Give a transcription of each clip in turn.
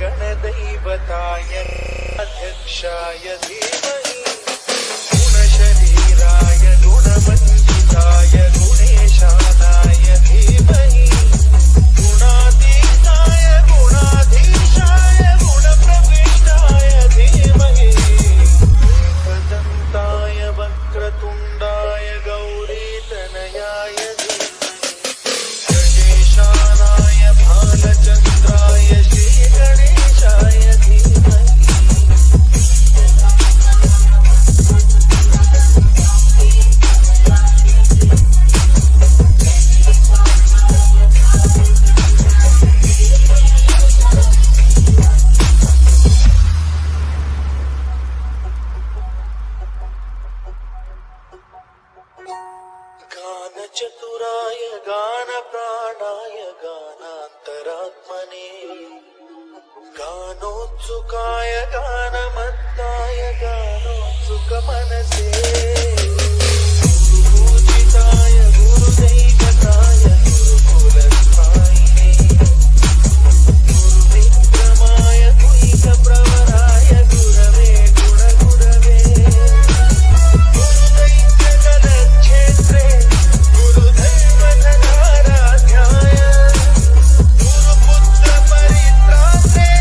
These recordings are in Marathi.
गणदैवताय अध्यक्षाय धीमहि गुणशरीराय गुणमण्डिताय गुणेशानाय धीमहि गुणातीताय गुणाधीशाय गुणप्रविष्टाय धीमहि एकदन्ताय वक्रतुण्डाय गौरीतनयाय गणेशानाय भालचन्द्राय श्रीगणेशाय धीमहि गानचतुराय गानप्राणाय गानान्तरात्मने गानोत्सुकाय गानमत्ताय गानोत्सुकमनसे गुरुपूजिताय गुरुदैवताय गुरुकुलस्थायिने गुरुविक्रमाय गुह्यप्रवराय गुरवे गुणगुरवे गुरुदैत्यकलक्षेत्रे गुरुदैवतनाराध्याय गुरुपुत्रपरित्रात्रे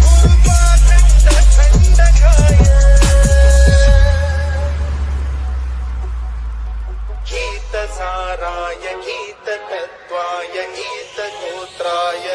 गुरुपाखण्डखण्डकाय गीतसाराय गीततत्त्वाय गीतगोत्राय